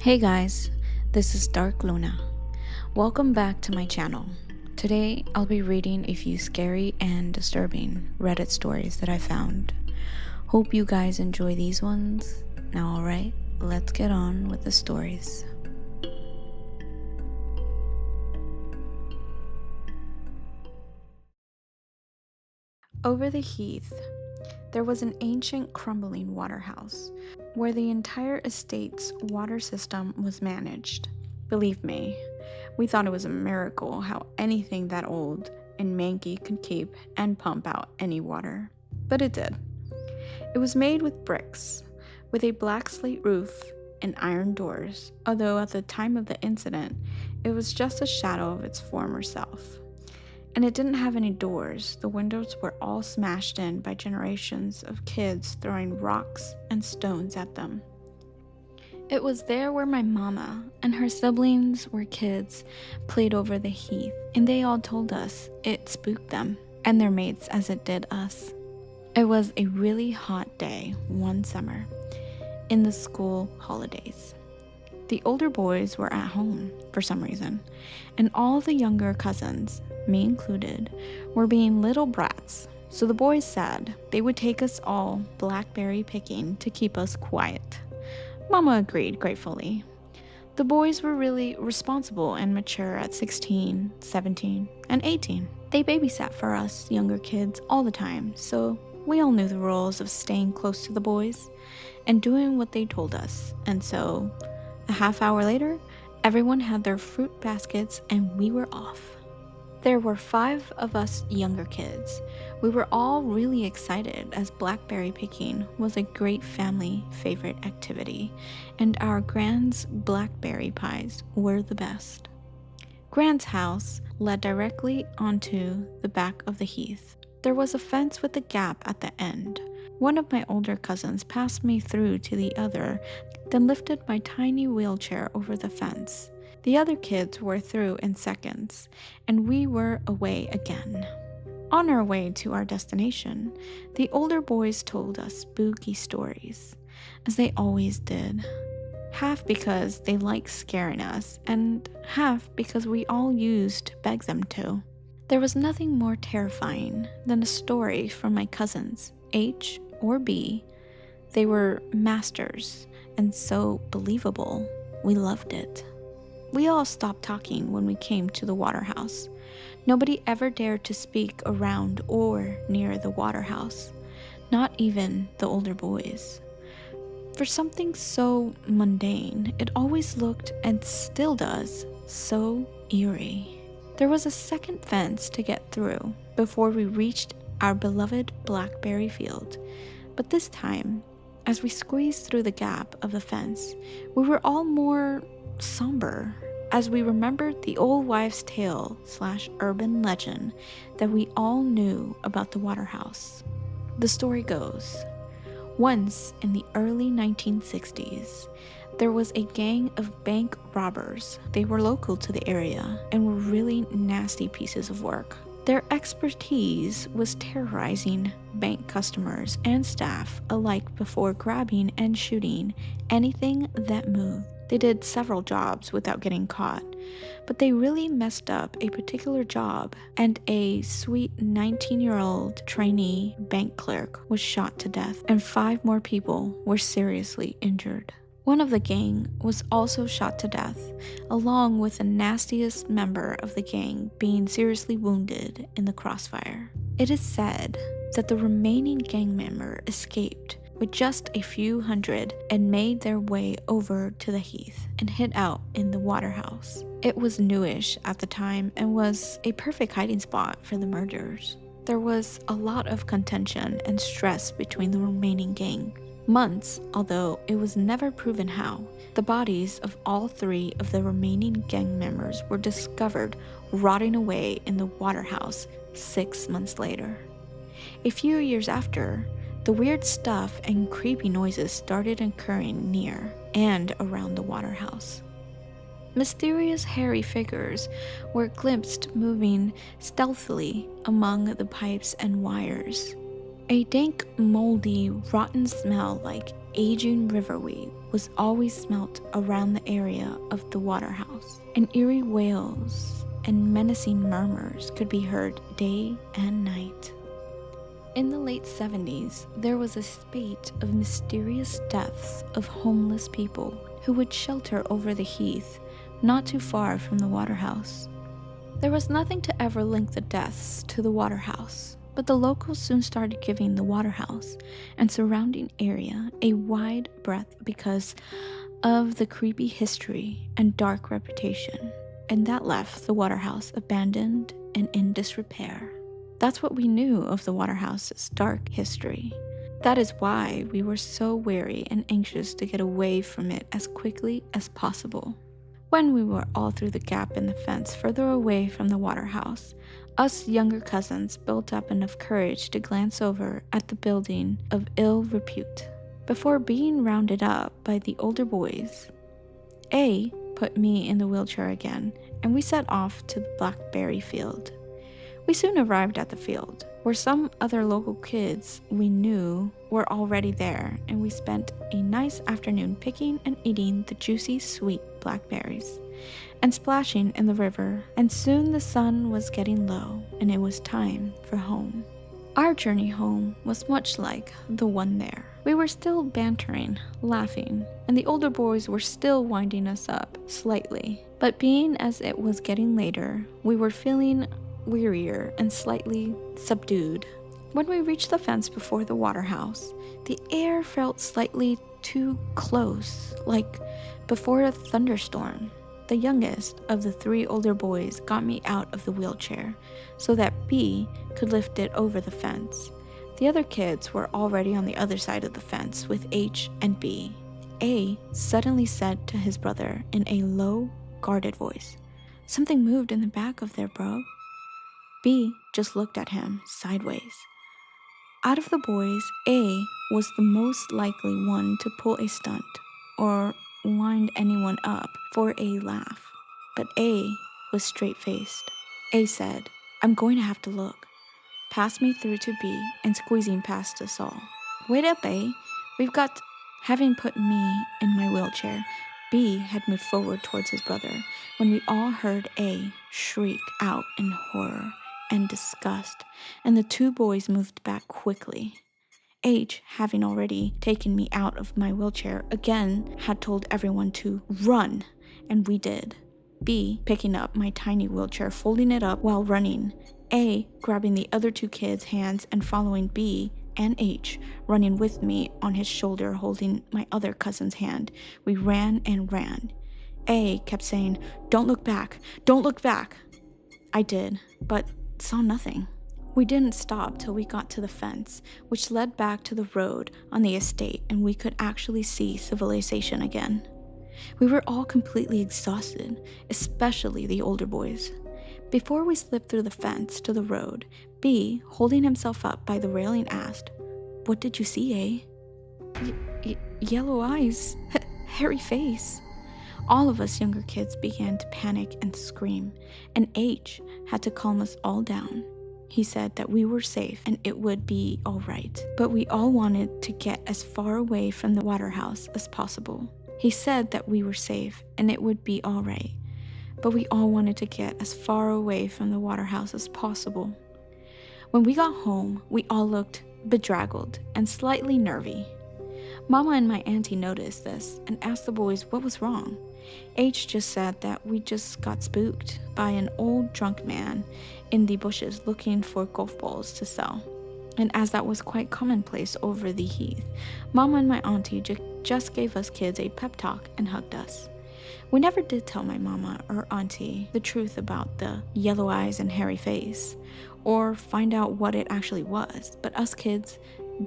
Hey guys, this is Dark Luna. Welcome back to my channel. Today I'll be reading a few scary and disturbing Reddit stories that I found. Hope you guys enjoy these ones. Now, alright, let's get on with the stories. Over the heath, there was an ancient crumbling waterhouse where the entire estate's water system was managed. Believe me, we thought it was a miracle how anything that old and manky could keep and pump out any water. But it did. It was made with bricks, with a black slate roof and iron doors, although at the time of the incident, it was just a shadow of its former self. And it didn't have any doors. The windows were all smashed in by generations of kids throwing rocks and stones at them. It was there where my mama and her siblings were kids played over the heath, and they all told us it spooked them and their mates as it did us. It was a really hot day one summer in the school holidays. The older boys were at home for some reason, and all the younger cousins, me included, were being little brats. So the boys said they would take us all blackberry picking to keep us quiet. Mama agreed gratefully. The boys were really responsible and mature at 16, 17, and 18. They babysat for us younger kids all the time, so we all knew the rules of staying close to the boys and doing what they told us. And so, a half hour later, everyone had their fruit baskets and we were off. There were 5 of us younger kids. We were all really excited as blackberry picking was a great family favorite activity, and our Grand's blackberry pies were the best. Grand's house led directly onto the back of the heath. There was a fence with a gap at the end. One of my older cousins passed me through to the other, then lifted my tiny wheelchair over the fence. The other kids were through in seconds, and we were away again. On our way to our destination, the older boys told us spooky stories, as they always did. Half because they liked scaring us, and half because we all used to beg them to. There was nothing more terrifying than a story from my cousins, H or B. They were masters, and so believable, we loved it. We all stopped talking when we came to the waterhouse. Nobody ever dared to speak around or near the waterhouse, not even the older boys. For something so mundane, it always looked, and still does, so eerie. There was a second fence to get through before we reached our beloved blackberry field, but this time, as we squeezed through the gap of the fence, we were all more somber as we remembered the old wives' tale / urban legend that we all knew about the waterhouse. The story goes, once in the early 1960s, there was a gang of bank robbers. They were local to the area and were really nasty pieces of work. Their expertise was terrorizing bank customers and staff alike before grabbing and shooting anything that moved. They did several jobs without getting caught, but they really messed up a particular job, and a sweet 19-year-old trainee bank clerk was shot to death, and 5 more people were seriously injured. One of the gang was also shot to death, along with the nastiest member of the gang being seriously wounded in the crossfire. It is said that the remaining gang member escaped with just a few hundred and made their way over to the heath and hid out in the waterhouse. It was newish at the time and was a perfect hiding spot for the murderers. There was a lot of contention and stress between the remaining gang. Months, although it was never proven how, the bodies of all 3 of the remaining gang members were discovered rotting away in the waterhouse 6 months later. A few years after, the weird stuff and creepy noises started occurring near and around the waterhouse. Mysterious hairy figures were glimpsed moving stealthily among the pipes and wires. A dank, moldy, rotten smell like aging riverweed was always smelt around the area of the waterhouse, and eerie wails and menacing murmurs could be heard day and night. In the late 70s, there was a spate of mysterious deaths of homeless people who would shelter over the heath not too far from the waterhouse. There was nothing to ever link the deaths to the waterhouse, but the locals soon started giving the waterhouse and surrounding area a wide berth because of the creepy history and dark reputation, and that left the waterhouse abandoned and in disrepair. That's what we knew of the waterhouse's dark history. That is why we were so wary and anxious to get away from it as quickly as possible. When we were all through the gap in the fence further away from the waterhouse, us younger cousins built up enough courage to glance over at the building of ill repute. Before being rounded up by the older boys, A put me in the wheelchair again, and we set off to the blackberry field. We soon arrived at the field, where some other local kids we knew were already there, and we spent a nice afternoon picking and eating the juicy, sweet blackberries, and splashing in the river, and soon the sun was getting low, and it was time for home. Our journey home was much like the one there. We were still bantering, laughing, and the older boys were still winding us up slightly, but being as it was getting later, we were feeling wearier and slightly subdued. When we reached the fence before the waterhouse, the air felt slightly too close, like before a thunderstorm. The youngest of the 3 older boys got me out of the wheelchair so that B could lift it over the fence. The other kids were already on the other side of the fence with H and B. A suddenly said to his brother in a low, guarded voice, "Something moved in the back of there, bro." B just looked at him sideways. Out of the boys, A was the most likely one to pull a stunt or wind anyone up for a laugh. But A was straight-faced. A said, "I'm going to have to look." Passed me through to B and squeezing past us all. "Wait up, A. We've got..." Having put me in my wheelchair, B had moved forward towards his brother when we all heard A shriek out in horror and disgust, and the 2 boys moved back quickly. H, having already taken me out of my wheelchair again, had told everyone to run, and we did. B picking up my tiny wheelchair, folding it up while running. A grabbing the other 2 kids' hands and following B, and H running with me on his shoulder, holding my other cousin's hand. We ran and ran. A kept saying, "Don't look back, don't look back." I did, but saw nothing. We didn't stop till we got to the fence, which led back to the road on the estate, and we could actually see civilization again. We were all completely exhausted, especially the older boys. Before we slipped through the fence to the road, B, holding himself up by the railing, asked, "What did you see, eh?" Yellow eyes, hairy face." All of us younger kids began to panic and scream, and H had to calm us all down. He said that we were safe and it would be all right, but we all wanted to get as far away from the waterhouse as possible. He said that we were safe and it would be all right, but we all wanted to get as far away from the waterhouse as possible. When we got home, we all looked bedraggled and slightly nervy. Mama and my auntie noticed this and asked the boys what was wrong. H just said that we just got spooked by an old drunk man in the bushes looking for golf balls to sell. And as that was quite commonplace over the heath, Mama and my auntie just gave us kids a pep talk and hugged us. We never did tell my mama or auntie the truth about the yellow eyes and hairy face, or find out what it actually was, but us kids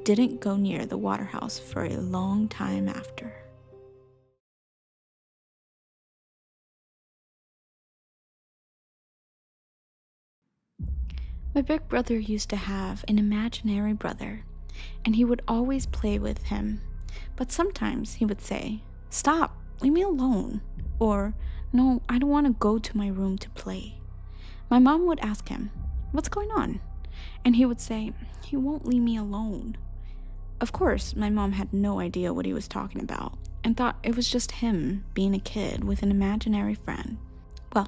didn't go near the waterhouse for a long time after. My big brother used to have an imaginary brother, and he would always play with him. But sometimes he would say, "Stop, leave me alone," or, "No, I don't want to go to my room to play." My mom would ask him, "What's going on?" And he would say, "He won't leave me alone." Of course, my mom had no idea what he was talking about and thought it was just him being a kid with an imaginary friend. Well,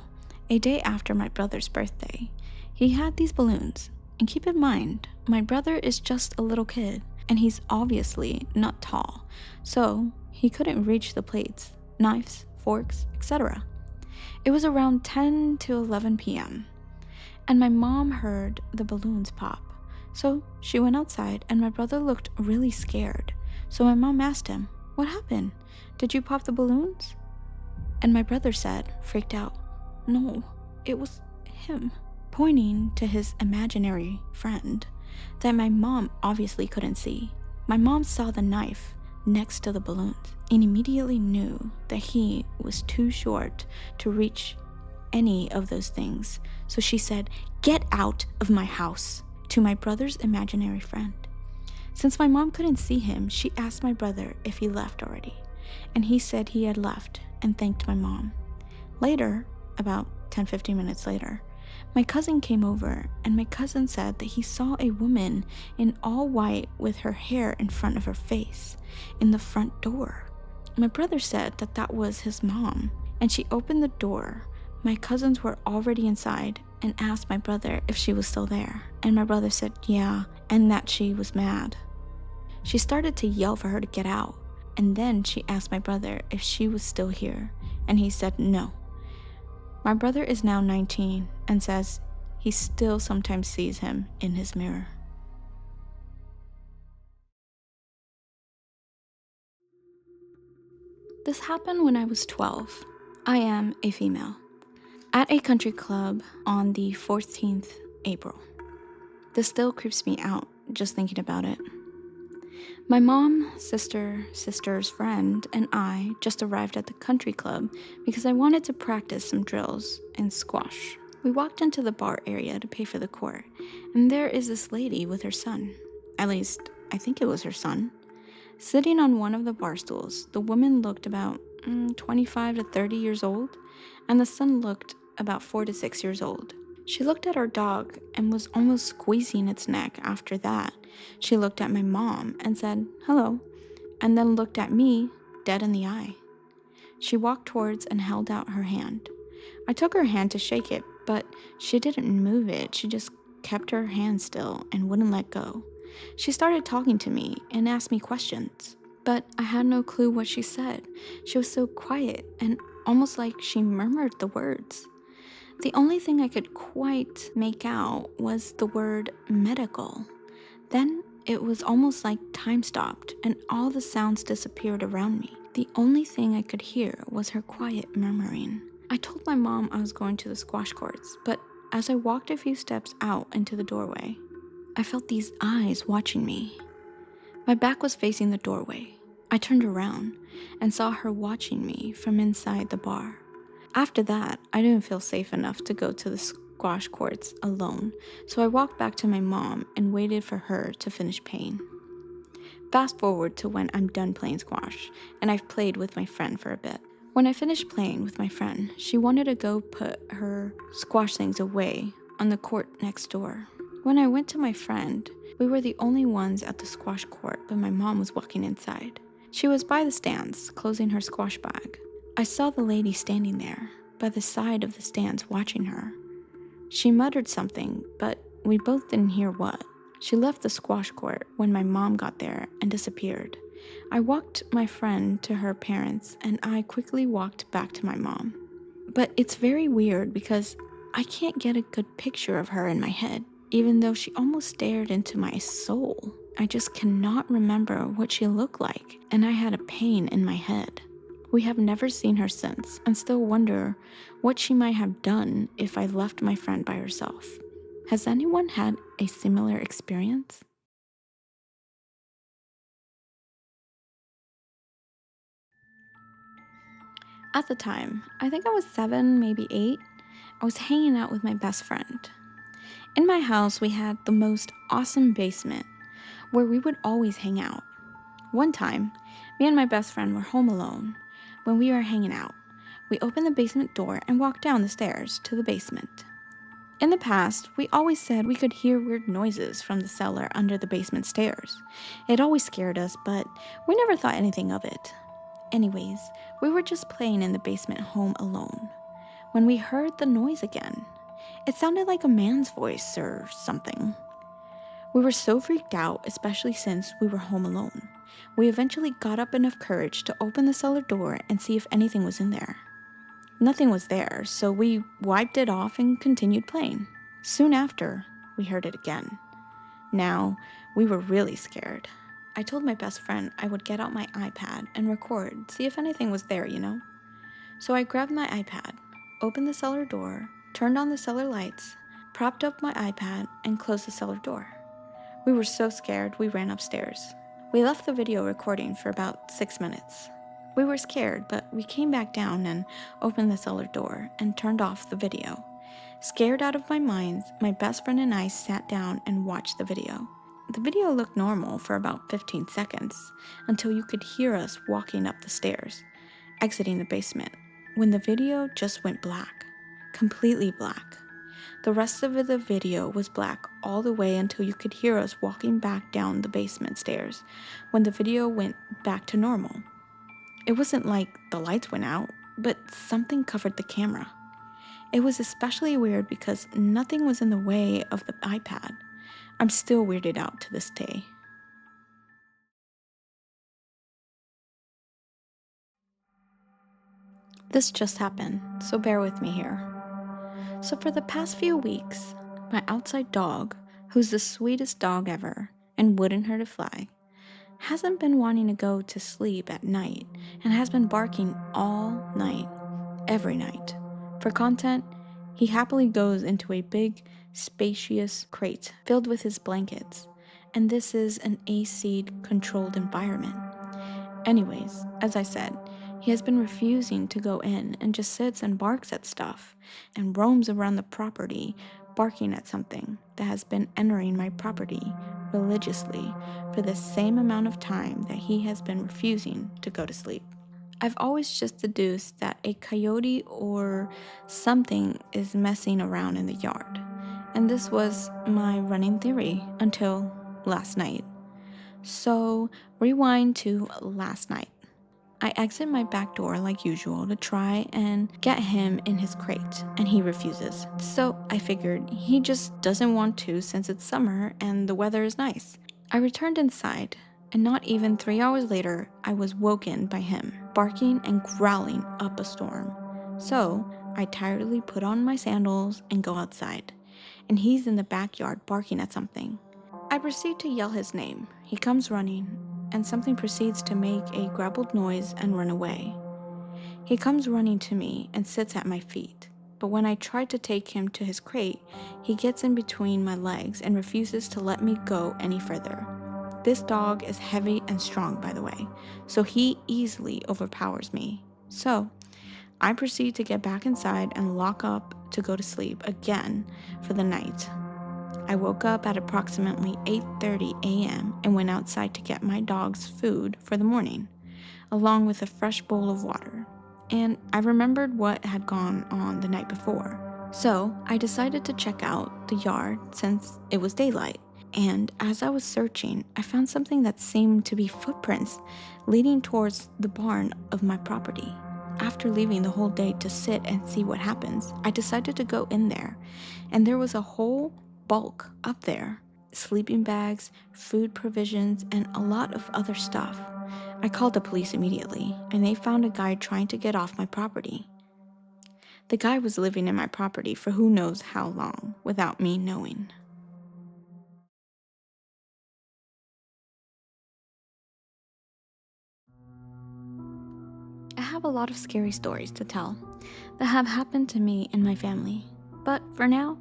a day after my brother's birthday, he had these balloons. And keep in mind, my brother is just a little kid, and he's obviously not tall, so he couldn't reach the plates, knives, forks, etc. It was around 10 to 11 p.m., and my mom heard the balloons pop. So she went outside, and my brother looked really scared. So my mom asked him, "What happened? Did you pop the balloons?" And my brother said, freaked out, "No, it was him," pointing to his imaginary friend that my mom obviously couldn't see. My mom saw the knife next to the balloons and immediately knew that he was too short to reach any of those things. So she said, "Get out of my house," to my brother's imaginary friend. Since my mom couldn't see him, she asked my brother if he left already, and he said he had left and thanked my mom. Later, about 10-15 minutes later, my cousin came over, and my cousin said that he saw a woman in all white with her hair in front of her face in the front door. My brother said that that was his mom, and she opened the door. My cousins were already inside and asked my brother if she was still there, and my brother said yeah, and that she was mad. She started to yell for her to get out, and then she asked my brother if she was still here, and he said no. My brother is now 19 and says he still sometimes sees him in his mirror. This happened when I was 12. I am a female. At a country club on the 14th April. This still creeps me out just thinking about it. My mom, sister's friend, and I just arrived at the country club because I wanted to practice some drills in squash. We walked into the bar area to pay for the court, and there is this lady with her son. At least, I think it was her son. Sitting on one of the bar stools, the woman looked about 25 to 30 years old, and the son looked about 4 to 6 years old. She looked at our dog and was almost squeezing its neck. After that, she looked at my mom and said, "Hello," and then looked at me dead in the eye. She walked towards and held out her hand. I took her hand to shake it, but she didn't move it. She just kept her hand still and wouldn't let go. She started talking to me and asked me questions, but I had no clue what she said. She was so quiet and almost like she murmured the words. The only thing I could quite make out was the word medical. Then it was almost like time stopped and all the sounds disappeared around me. The only thing I could hear was her quiet murmuring. I told my mom I was going to the squash courts, but as I walked a few steps out into the doorway, I felt these eyes watching me. My back was facing the doorway. I turned around and saw her watching me from inside the bar. After that, I didn't feel safe enough to go to the squash courts alone, so I walked back to my mom and waited for her to finish paying. Fast forward to when I'm done playing squash, and I've played with my friend for a bit. When I finished playing with my friend, she wanted to go put her squash things away on the court next door. When I went to my friend, we were the only ones at the squash court, but my mom was walking inside. She was by the stands, closing her squash bag. I saw the lady standing there, by the side of the stands, watching her. She muttered something, but we both didn't hear what. She left the squash court when my mom got there and disappeared. I walked my friend to her parents, and I quickly walked back to my mom. But it's very weird because I can't get a good picture of her in my head, even though she almost stared into my soul. I just cannot remember what she looked like, and I had a pain in my head. We have never seen her since and still wonder what she might have done if I left my friend by herself. Has anyone had a similar experience? At the time, I think I was 7, maybe 8, I was hanging out with my best friend. In my house, we had the most awesome basement where we would always hang out. One time, me and my best friend were home alone when we were hanging out. We opened the basement door and walked down the stairs to the basement. In the past, we always said we could hear weird noises from the cellar under the basement stairs. It always scared us, but we never thought anything of it. Anyways, we were just playing in the basement home alone when we heard the noise again. It sounded like a man's voice or something. We were so freaked out, especially since we were home alone. We eventually got up enough courage to open the cellar door and see if anything was in there. Nothing was there, so we wiped it off and continued playing. Soon after, we heard it again. Now, we were really scared. I told my best friend I would get out my iPad and record, see if anything was there. So I grabbed my iPad, opened the cellar door, turned on the cellar lights, propped up my iPad, and closed the cellar door. We were so scared we ran upstairs. We left the video recording for about 6 minutes. We were scared, but we came back down and opened the cellar door and turned off the video. Scared out of my mind, my best friend and I sat down and watched the video. The video looked normal for about 15 seconds until you could hear us walking up the stairs, exiting the basement, when the video just went black, completely black. The rest of the video was black all the way until you could hear us walking back down the basement stairs when the video went back to normal. It wasn't like the lights went out, but something covered the camera. It was especially weird because nothing was in the way of the iPad. I'm still weirded out to this day. This just happened, so bear with me here. So for the past few weeks, my outside dog, who's the sweetest dog ever and wouldn't hurt a fly, hasn't been wanting to go to sleep at night and has been barking all night, every night. For content, he happily goes into a big, spacious crate filled with his blankets, and this is an AC-controlled environment. Anyways, as I said, he has been refusing to go in and just sits and barks at stuff and roams around the property barking at something that has been entering my property religiously for the same amount of time that he has been refusing to go to sleep. I've always just deduced that a coyote or something is messing around in the yard, and this was my running theory until last night. So, rewind to last night. I exit my back door like usual to try and get him in his crate, and he refuses. So I figured he just doesn't want to since it's summer and the weather is nice. I returned inside, and not even 3 hours later, I was woken by him, barking and growling up a storm. So I tiredly put on my sandals and go outside, and he's in the backyard barking at something. I proceed to yell his name. He comes running, and something proceeds to make a grabbled noise and run away. He comes running to me and sits at my feet, but when I try to take him to his crate, he gets in between my legs and refuses to let me go any further. This dog is heavy and strong, by the way, so he easily overpowers me. So, I proceed to get back inside and lock up to go to sleep again for the night. I woke up at approximately 8:30 a.m. and went outside to get my dog's food for the morning, along with a fresh bowl of water. And I remembered what had gone on the night before. So I decided to check out the yard since it was daylight. And as I was searching, I found something that seemed to be footprints leading towards the barn of my property. After leaving the whole day to sit and see what happens, I decided to go in there, and there was a whole bulk up there. Sleeping bags, food provisions, and a lot of other stuff. I called the police immediately, and they found a guy trying to get off my property. The guy was living in my property for who knows how long, without me knowing. I have a lot of scary stories to tell that have happened to me and my family, but for now,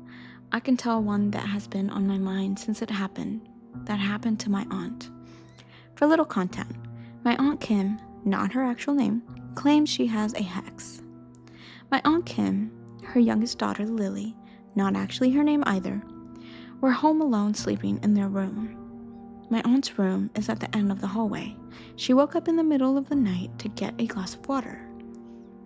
I can tell one that has been on my mind since it happened, that happened to my aunt. For little content, my Aunt Kim, not her actual name, claims she has a hex. My Aunt Kim, her youngest daughter Lily, not actually her name either, were home alone sleeping in their room. My aunt's room is at the end of the hallway. She woke up in the middle of the night to get a glass of water.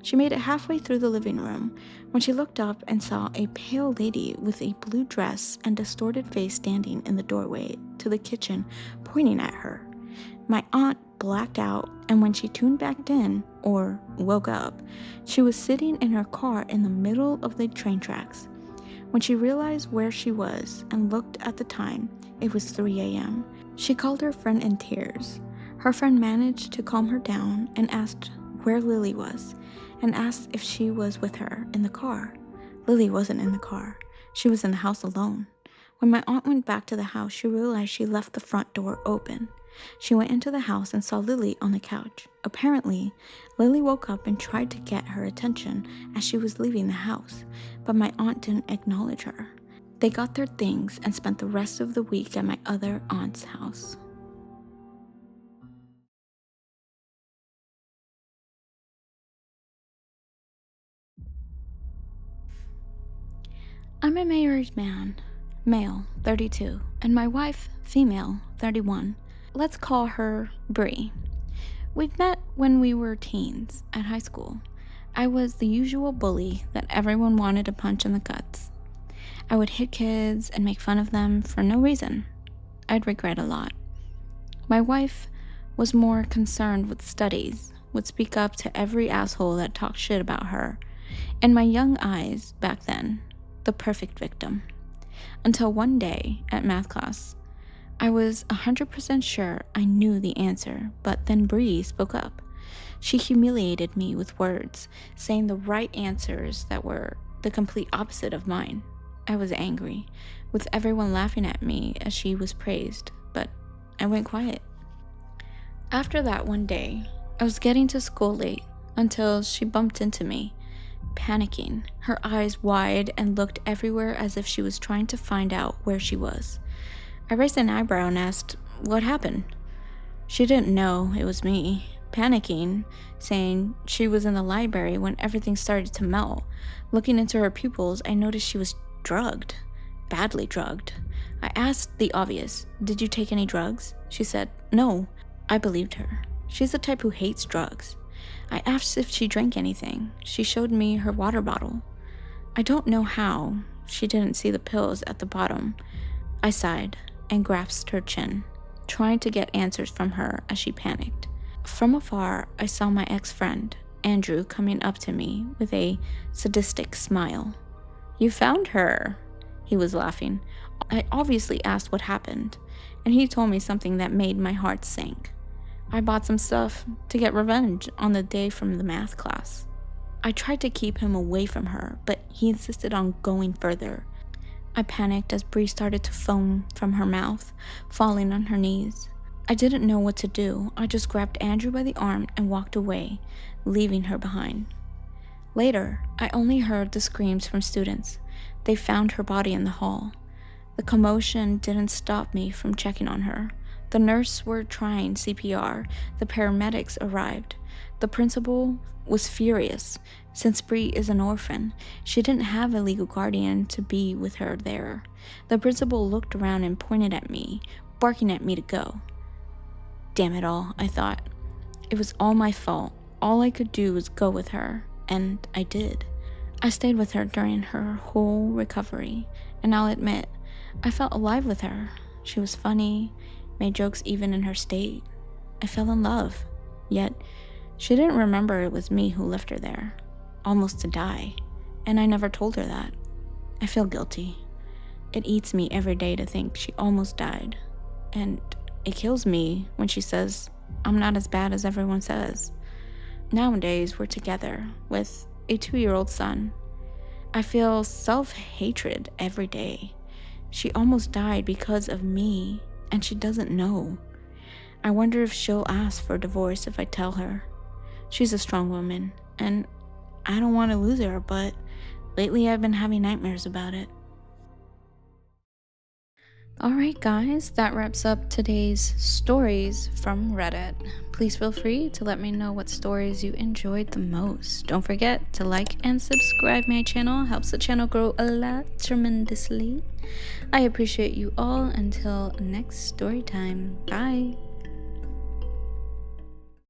She made it halfway through the living room when she looked up and saw a pale lady with a blue dress and distorted face standing in the doorway to the kitchen, pointing at her. My aunt blacked out, and when she tuned back in, or woke up, she was sitting in her car in the middle of the train tracks. When she realized where she was and looked at the time, it was 3 a.m. She called her friend in tears. Her friend managed to calm her down and asked where Lily was, and asked if she was with her in the car. Lily wasn't in the car. She was in the house alone. When my aunt went back to the house, she realized she left the front door open. She went into the house and saw Lily on the couch. Apparently, Lily woke up and tried to get her attention as she was leaving the house, but my aunt didn't acknowledge her. They got their things and spent the rest of the week at my other aunt's house. I'm a married man, male, 32, and my wife, female, 31. Let's call her Bree. We've met when we were teens at high school. I was the usual bully that everyone wanted to punch in the guts. I would hit kids and make fun of them for no reason. I'd regret a lot. My wife was more concerned with studies, would speak up to every asshole that talked shit about her. In my young eyes, back then, the perfect victim. Until one day at math class, I was 100% sure I knew the answer, but then Bree spoke up. She humiliated me with words, saying the right answers that were the complete opposite of mine. I was angry, with everyone laughing at me as she was praised, but I went quiet. After that one day, I was getting to school late until she bumped into me, panicking, her eyes wide, and looked everywhere as if she was trying to find out where she was. I raised an eyebrow and asked, "What happened?" She didn't know it was me, panicking, saying she was in the library when everything started to melt. Looking into her pupils, I noticed she was drugged, badly drugged. I asked the obvious, "Did you take any drugs?" She said, "No." I believed her. She's the type who hates drugs. I asked if she drank anything. She showed me her water bottle. I don't know how she didn't see the pills at the bottom. I sighed and grasped her chin, trying to get answers from her as she panicked. From afar, I saw my ex-friend, Andrew, coming up to me with a sadistic smile. "You found her," he was laughing. I obviously asked what happened, and he told me something that made my heart sink. I bought some stuff to get revenge on the day from the math class. I tried to keep him away from her, but he insisted on going further. I panicked as Bree started to foam from her mouth, falling on her knees. I didn't know what to do. I just grabbed Andrew by the arm and walked away, leaving her behind. Later, I only heard the screams from students. They found her body in the hall. The commotion didn't stop me from checking on her. The nurses were trying CPR. The paramedics arrived. The principal was furious. Since Bree is an orphan, she didn't have a legal guardian to be with her there. The principal looked around and pointed at me, barking at me to go. Damn it all, I thought. It was all my fault. All I could do was go with her, and I did. I stayed with her during her whole recovery, and I'll admit, I felt alive with her. She was funny, made jokes even in her state. I fell in love, yet she didn't remember it was me who left her there, almost to die, and I never told her that. I feel guilty. It eats me every day to think she almost died, and it kills me when she says I'm not as bad as everyone says. Nowadays, we're together with a 2-year-old son. I feel self-hatred every day. She almost died because of me, and she doesn't know. I wonder if she'll ask for divorce if I tell her. She's a strong woman, and I don't want to lose her, but lately I've been having nightmares about it. Alright guys, that wraps up today's stories from Reddit. Please feel free to let me know what stories you enjoyed the most. Don't forget to like and subscribe my channel, helps the channel grow a lot tremendously. I appreciate you all. Until next story time, bye!